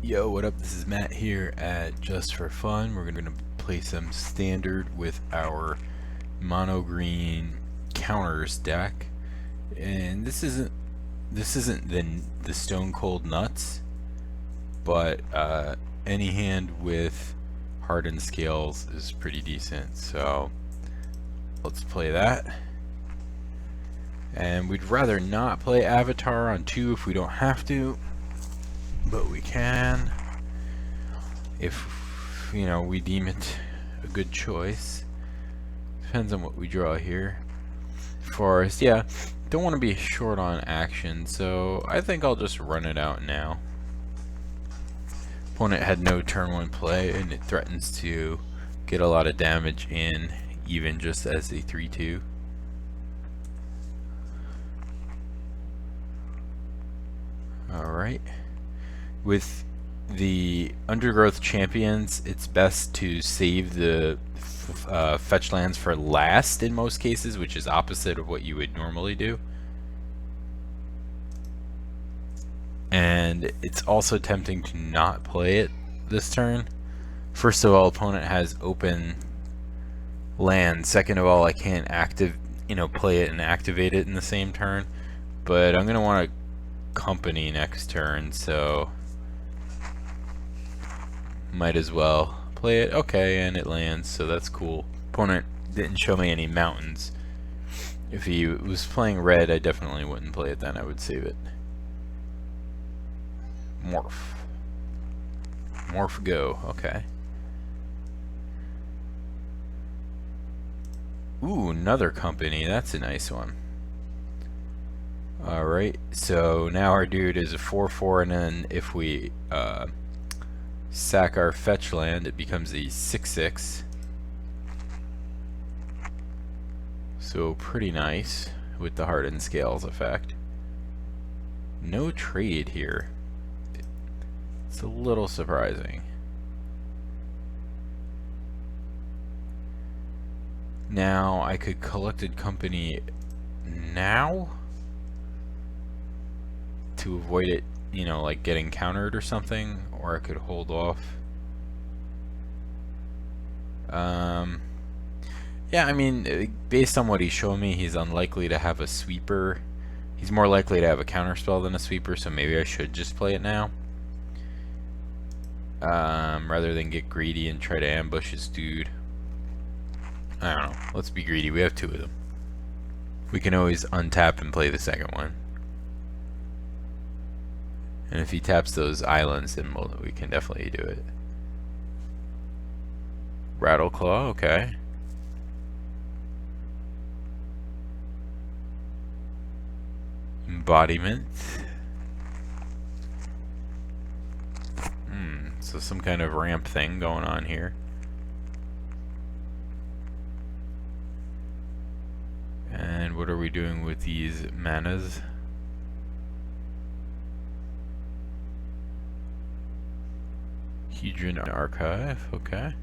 Yo, what up? This is Matt here at Just for Fun. We're gonna play some standard with our mono green counters deck, and this isn't the Stone Cold Nuts, but any hand with Hardened Scales is pretty decent. So let's play that. And we'd rather not play Avatar on 2 if we don't have to, but we can if we deem it a good choice. Depends on what we draw here. Forest, yeah, don't want to be short on action, so I think I'll just run it out now. Opponent had no turn 1 play, and it threatens to get a lot of damage in, even just as a 3/2. Alright. With the Undergrowth Champions, it's best to save the fetch lands for last in most cases, which is opposite of what you would normally do. And it's also tempting to not play it this turn. First of all, opponent has open land. Second of all, I can't play it and activate it in the same turn. But I'm gonna want to company next turn, so might as well play it. Okay, and it lands, so that's cool. Opponent didn't show me any mountains. If he was playing red, I definitely wouldn't play it then. I would save it. Morph. Morph go. Okay. Ooh, another company. That's a nice one. Alright, so now our dude is a 4/4, and then if we sack our fetch land, it becomes a 6/6. So pretty nice with the Hardened Scales effect. No trade here. It's a little surprising. Now I could Collected Company now to avoid it, like getting countered or something, or I could hold off. Yeah, I mean, based on what he's showing me, he's unlikely to have a sweeper. He's more likely to have a counterspell than a sweeper, so maybe I should just play it now. Rather than get greedy and try to ambush his dude. I don't know. Let's be greedy. We have 2 of them. We can always untap and play the second one. And if he taps those islands, then we can definitely do it. Rattleclaw, okay. Embodiment. So some kind of ramp thing going on here. And what are we doing with these manas? Hydra Archive, okay.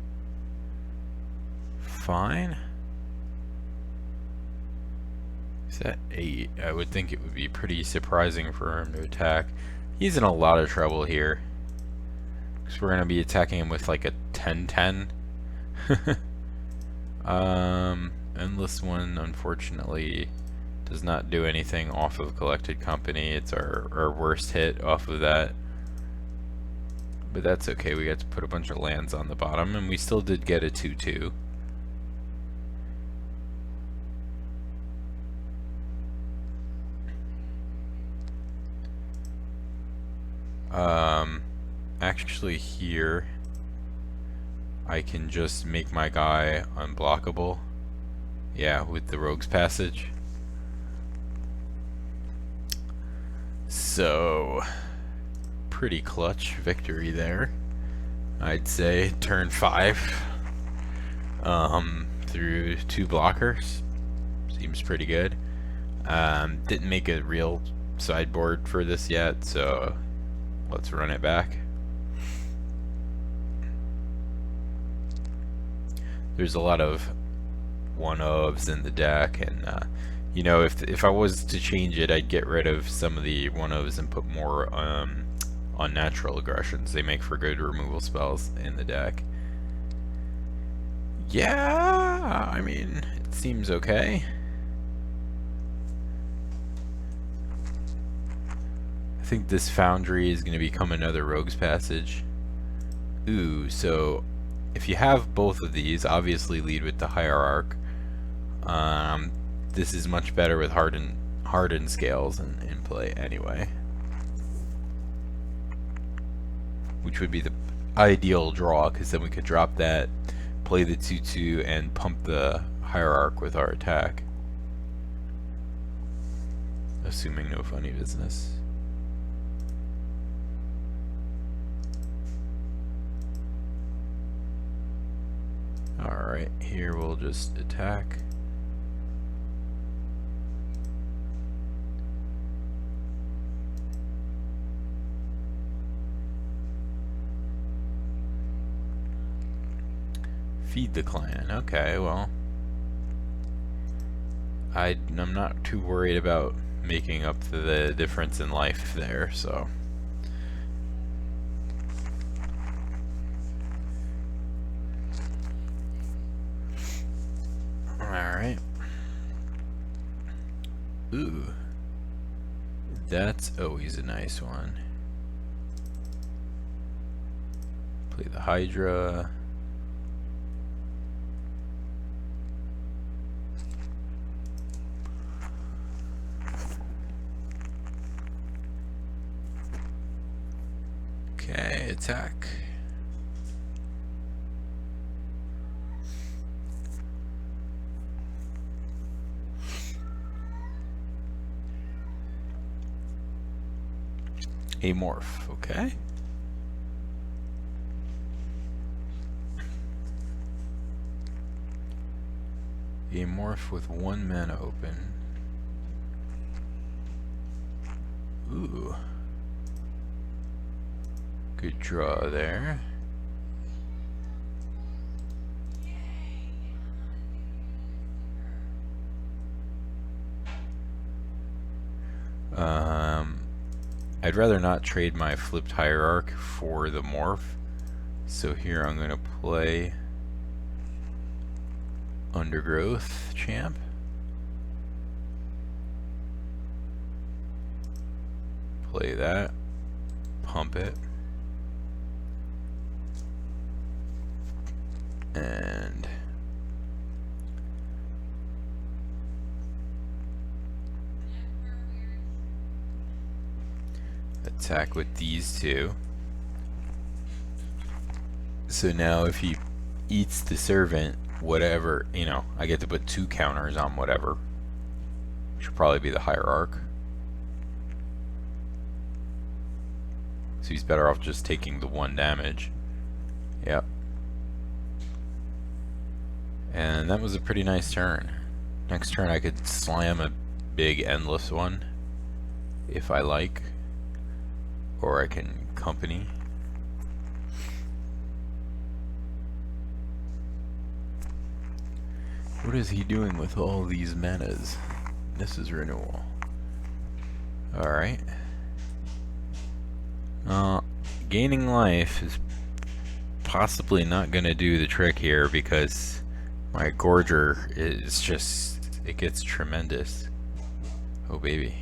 Fine. Is that 8? I would think it would be pretty surprising for him to attack. He's in a lot of trouble here, because we're going to be attacking him with like a 10/10. Endless One, unfortunately, does not do anything off of Collected Company. It's our worst hit off of that. But that's okay, we got to put a bunch of lands on the bottom, and we still did get a 2/2. Actually here, I can just make my guy unblockable. Yeah, with the Rogue's Passage. So, pretty clutch victory there, I'd say. Turn 5 through 2 blockers. Seems pretty good. Didn't make a real sideboard for this yet, so let's run it back. There's a lot of 1-ofs in the deck, and if I was to change it, I'd get rid of some of the 1-ofs and put more unnatural aggressions. They make for good removal spells in the deck. Yeah, I mean, it seems okay. I think this Foundry is going to become another Rogue's Passage. Ooh, so if you have both of these, obviously lead with the Hierarch. This is much better with hardened scales in play anyway. Which would be the ideal draw, because then we could drop that, play the 2/2, and pump the Hierarch with our attack. Assuming no funny business. Alright, here we'll just attack. Feed the clan. Okay, well, I'm not too worried about making up the difference in life there, so. Alright. Ooh. That's always a nice one. Play the Hydra. Okay, attack. A morph, okay. A morph with 1 mana open. Ooh. Good draw there. I'd rather not trade my flipped Hierarch for the morph. So here I'm going to play Undergrowth Champ. Play that. Pump it. And attack with these two. So now if he eats the servant, whatever, you know, I get to put 2 counters on whatever. Should probably be the Hierarch. So he's better off just taking the 1 damage. Yep. And that was a pretty nice turn. Next turn I could slam a big endless one if I like. Or I can company. What is he doing with all these manas? This is renewal. Alright. Gaining life is possibly not going to do the trick here because my Gorger is just, it gets tremendous. Oh baby.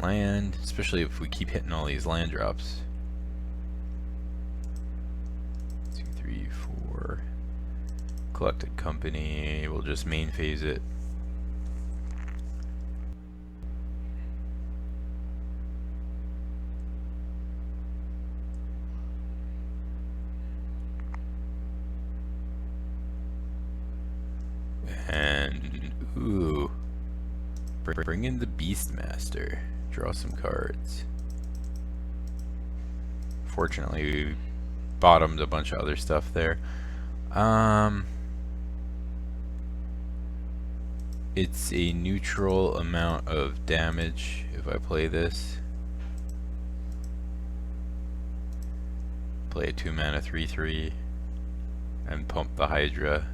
Land, especially if we keep hitting all these land drops. 2, 3, 4. Collected company, we'll just main phase it. And ooh, bring in the Beastmaster. Draw some cards. Fortunately, we bottomed a bunch of other stuff there. It's a neutral amount of damage if I play this. Play a 2 mana 3/3 and pump the Hydra.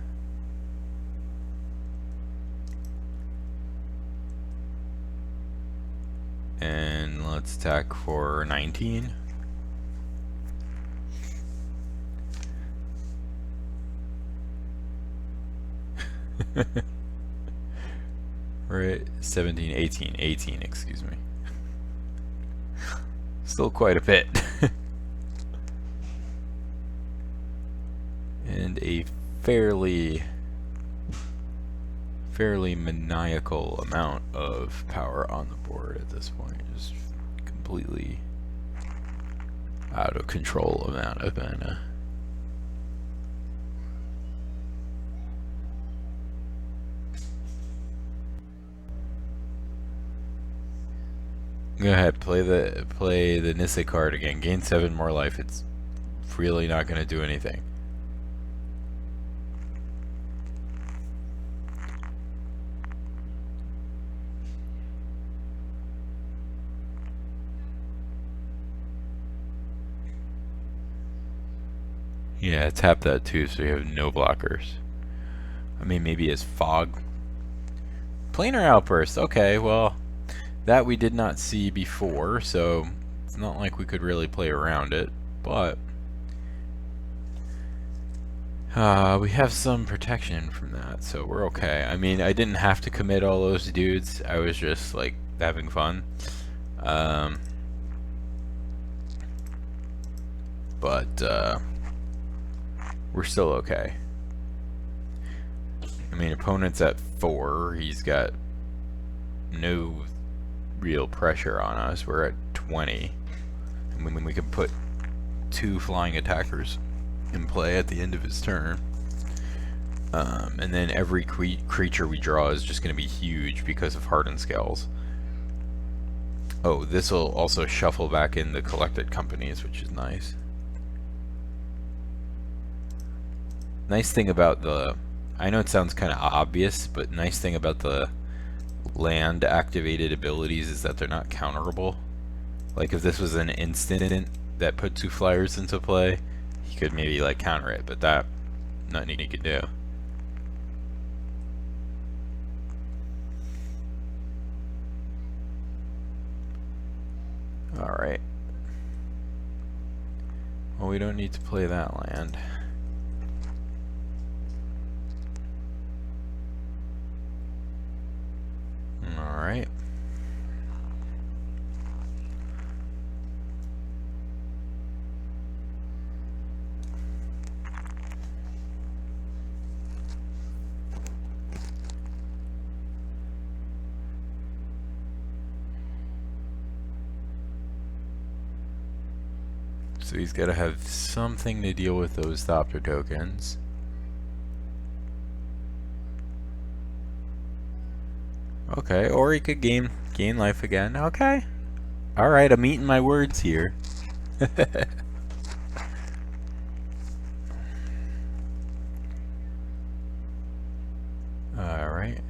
And let's attack for 19. Right, 17, 18, excuse me. Still quite a bit. And a fairly maniacal amount of power on the board at this point. Just completely out of control amount of mana. Go ahead, play the Nisse card again. Gain 7 more life. It's really not going to do anything. Yeah, tap that too, so you have no blockers. I mean, maybe as fog. Planar outburst. Okay, well, that we did not see before, so it's not like we could really play around it. But we have some protection from that, so we're okay. I mean, I didn't have to commit all those dudes. I was just like having fun. But we're still okay. I mean, opponent's at 4. He's got no real pressure on us. We're at 20. And when we can put 2 flying attackers in play at the end of his turn. And then every creature we draw is just going to be huge because of Hardened Scales. Oh, this will also shuffle back in the collected companies, which is nice. Nice thing about the... I know it sounds kind of obvious, but nice thing about the land activated abilities is that they're not counterable. Like if this was an instant that put 2 flyers into play, he could maybe like counter it, but that nothing he could do. Alright. Well, we don't need to play that land. Alright. So he's got to have something to deal with those Thopter tokens. Okay, or he could gain life again. Okay. Alright, I'm eating my words here. Alright.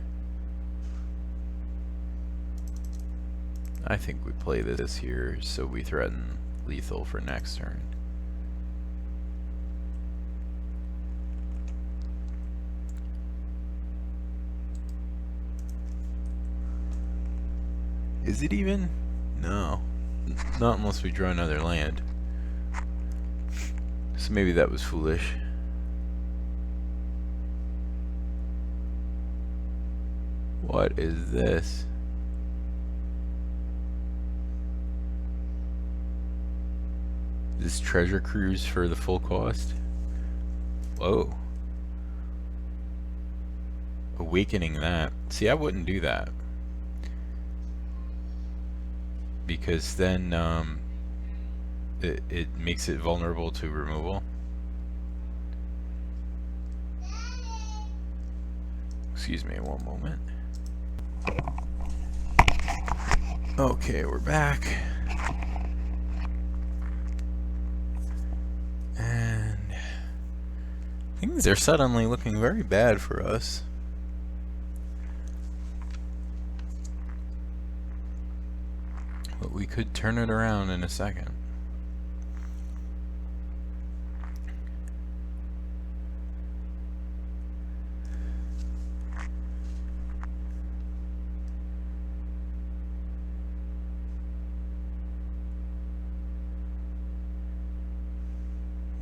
I think we play this here so we threaten lethal for next turn. Is it even? No. Not unless we draw another land. So maybe that was foolish. What is this? This treasure cruise for the full cost? Whoa. Awakening that. See, I wouldn't do that. Because then it makes it vulnerable to removal. Excuse me one moment. Okay, we're back. And things are suddenly looking very bad for us. But we could turn it around in a second.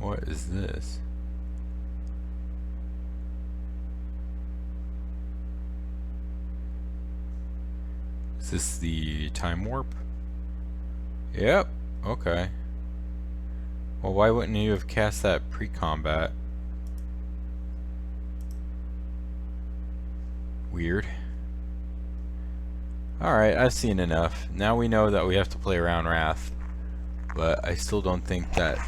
What is this? Is this the time warp? Yep. Okay. Well, why wouldn't you have cast that pre-combat? Weird. Alright, I've seen enough. Now we know that we have to play around Wrath. But I still don't think that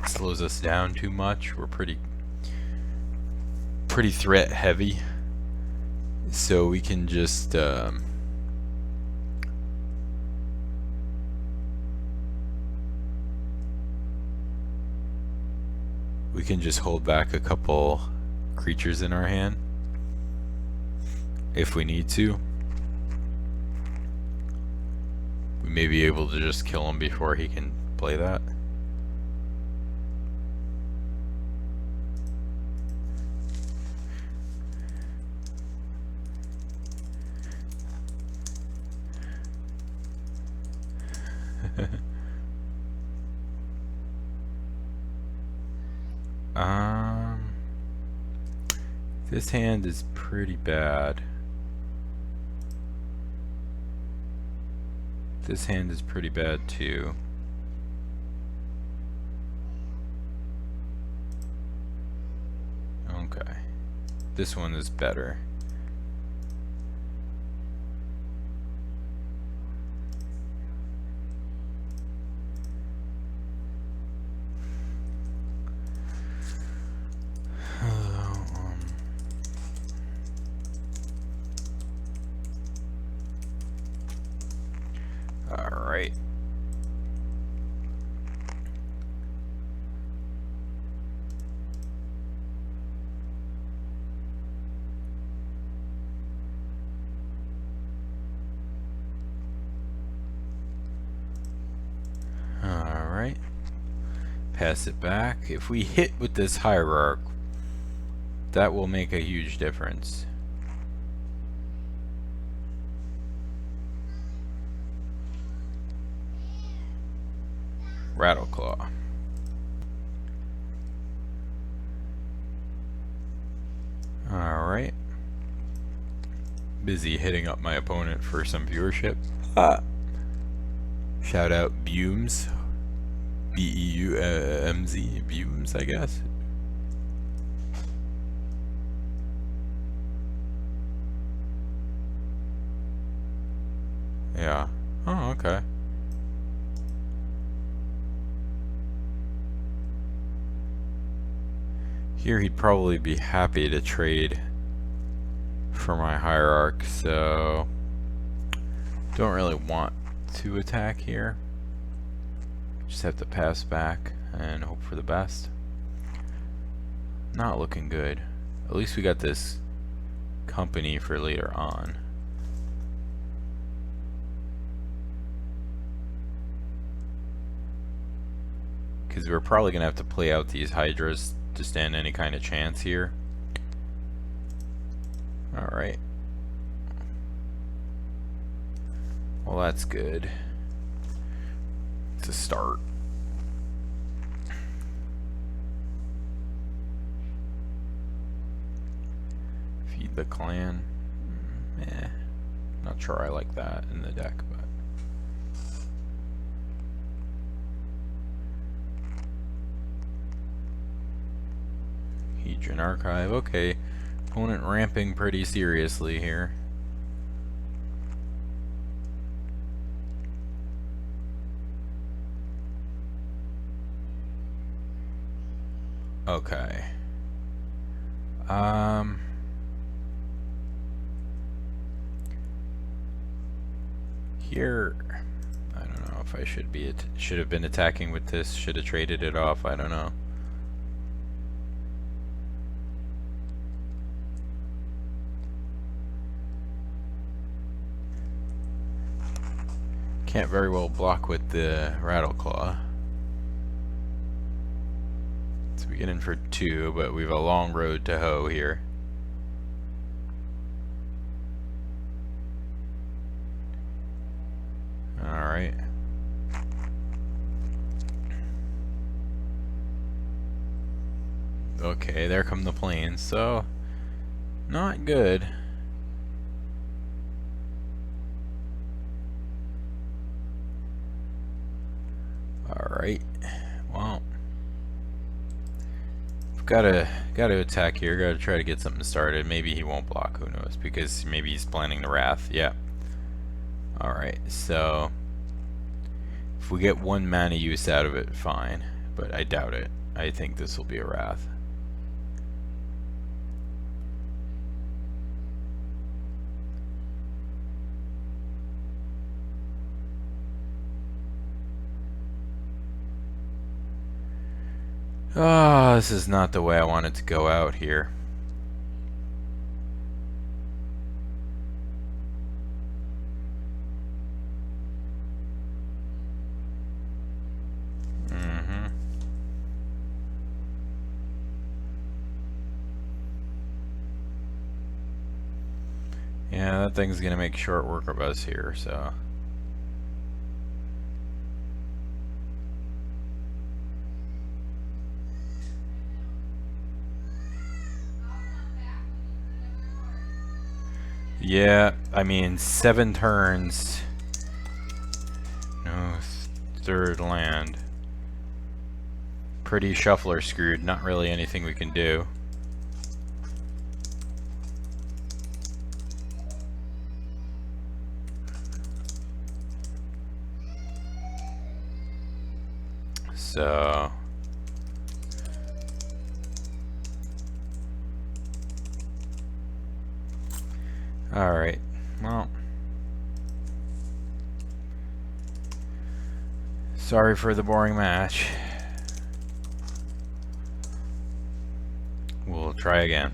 slows us down too much. We're pretty threat heavy. So we can just hold back a couple creatures in our hand if we need to. We may be able to just kill him before he can play that. This hand is pretty bad. This hand is pretty bad too. Okay. This one is better. Alright. Alright. Pass it back. If we hit with this Hierarch, that will make a huge difference. Rattleclaw. Alright. Busy hitting up my opponent for some viewership. Shout out Bumes. B-E-U-M-Z. Bumes, I guess. Yeah. Oh, okay. Here he'd probably be happy to trade for my Hierarch, so don't really want to attack here. Just have to pass back and hope for the best. Not looking good. At least we got this company for later on. Because we're probably gonna have to play out these Hydras to stand any kind of chance here. Alright. Well, that's good. To start. Feed the clan. Not sure I like that in the deck, but Hydra Archive. Okay, opponent ramping pretty seriously here. Okay. Here, I don't know if I should have been attacking with this. Should have traded it off. I don't know. Can't very well block with the Rattleclaw. So we get in for 2, but we have a long road to hoe here. Alright. Okay, there come the planes, so not good. Alright, well, gotta attack here, gotta try to get something started. Maybe he won't block, who knows, because maybe he's planning the Wrath. Yeah. Alright, so if we get 1 mana use out of it, fine, but I doubt it. I think this will be a Wrath. Oh, this is not the way I wanted to go out here. Yeah, that thing's gonna make short work of us here, so. Yeah, I mean, 7 turns. No third land. Pretty shuffler screwed, not really anything we can do. So alright, well, sorry for the boring match. We'll try again.